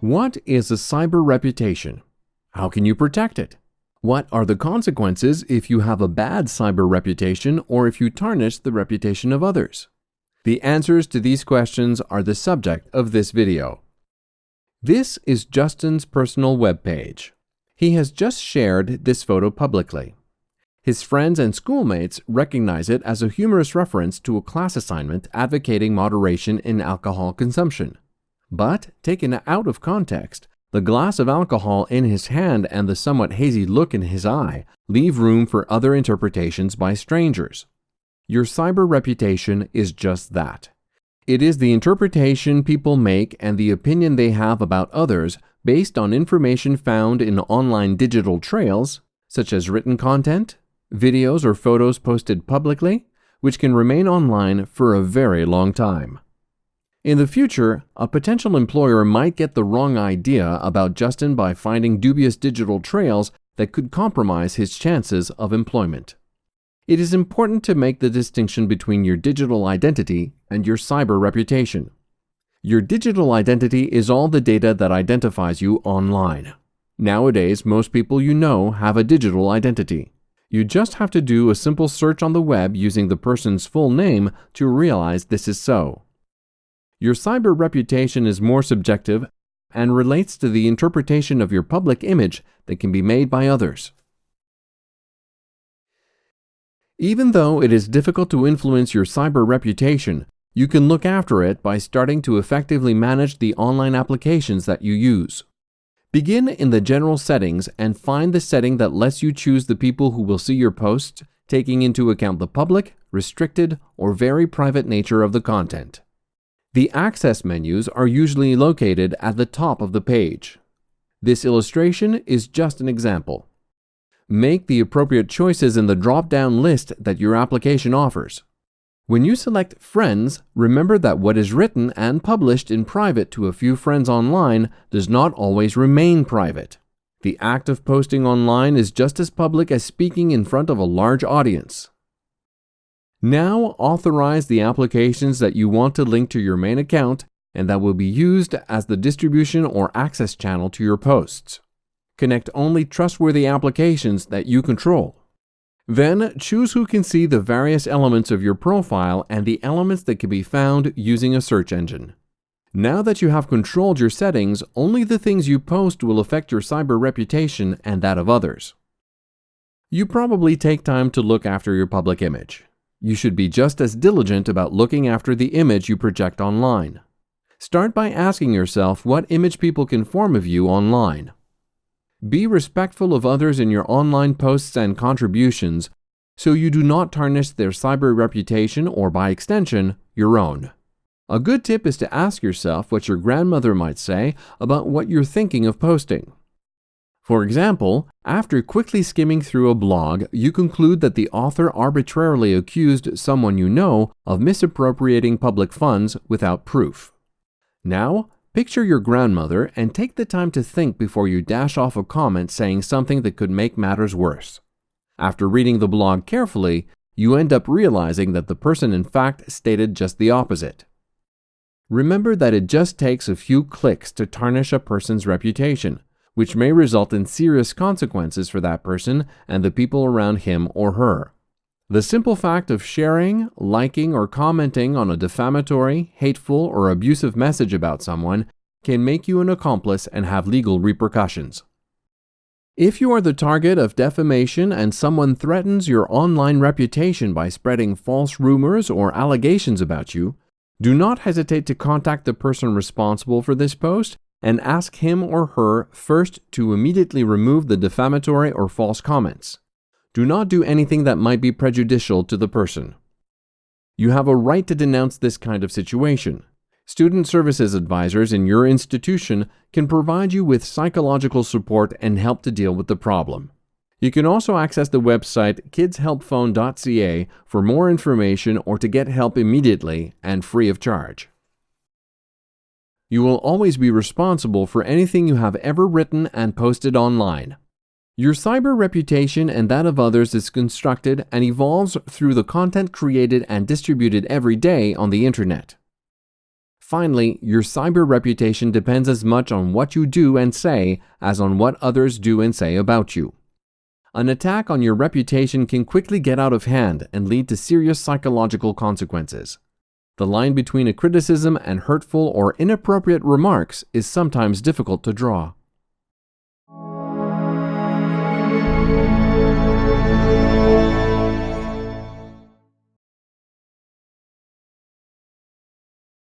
What is a cyber reputation? How can you protect it? What are the consequences if you have a bad cyber reputation or if you tarnish the reputation of others? The answers to these questions are the subject of this video. This is Justin's personal webpage. He has just shared this photo publicly. His friends and schoolmates recognize it as a humorous reference to a class assignment advocating moderation in alcohol consumption. But, taken out of context, the glass of alcohol in his hand and the somewhat hazy look in his eye leave room for other interpretations by strangers. Your cyber reputation is just that. It is the interpretation people make and the opinion they have about others based on information found in online digital trails, such as written content, videos or photos posted publicly, which can remain online for a very long time. In the future, a potential employer might get the wrong idea about Justin by finding dubious digital trails that could compromise his chances of employment. It is important to make the distinction between your digital identity and your cyber reputation. Your digital identity is all the data that identifies you online. Nowadays, most people you know have a digital identity. You just have to do a simple search on the web using the person's full name to realize this is so. Your cyber reputation is more subjective and relates to the interpretation of your public image that can be made by others. Even though it is difficult to influence your cyber reputation, you can look after it by starting to effectively manage the online applications that you use. Begin in the general settings and find the setting that lets you choose the people who will see your posts, taking into account the public, restricted, or very private nature of the content. The access menus are usually located at the top of the page. This illustration is just an example. Make the appropriate choices in the drop-down list that your application offers. When you select Friends, remember that what is written and published in private to a few friends online does not always remain private. The act of posting online is just as public as speaking in front of a large audience. Now authorize the applications that you want to link to your main account and that will be used as the distribution or access channel to your posts. Connect only trustworthy applications that you control. Then choose who can see the various elements of your profile and the elements that can be found using a search engine. Now that you have controlled your settings, only the things you post will affect your cyber reputation and that of others. You probably take time to look after your public image. You should be just as diligent about looking after the image you project online. Start by asking yourself what image people can form of you online. Be respectful of others in your online posts and contributions so you do not tarnish their cyber reputation or, by extension, your own. A good tip is to ask yourself what your grandmother might say about what you're thinking of posting. For example, after quickly skimming through a blog, you conclude that the author arbitrarily accused someone you know of misappropriating public funds without proof. Now, picture your grandmother and take the time to think before you dash off a comment saying something that could make matters worse. After reading the blog carefully, you end up realizing that the person in fact stated just the opposite. Remember that it just takes a few clicks to tarnish a person's reputation, which may result in serious consequences for that person and the people around him or her. The simple fact of sharing, liking, or commenting on a defamatory, hateful, or abusive message about someone can make you an accomplice and have legal repercussions. If you are the target of defamation and someone threatens your online reputation by spreading false rumors or allegations about you, do not hesitate to contact the person responsible for this post and ask him or her first to immediately remove the defamatory or false comments. Do not do anything that might be prejudicial to the person. You have a right to denounce this kind of situation. Student services advisors in your institution can provide you with psychological support and help to deal with the problem. You can also access the website kidshelpphone.ca for more information or to get help immediately and free of charge. You will always be responsible for anything you have ever written and posted online. Your cyber reputation and that of others is constructed and evolves through the content created and distributed every day on the internet. Finally, your cyber reputation depends as much on what you do and say as on what others do and say about you. An attack on your reputation can quickly get out of hand and lead to serious psychological consequences. The line between a criticism and hurtful or inappropriate remarks is sometimes difficult to draw.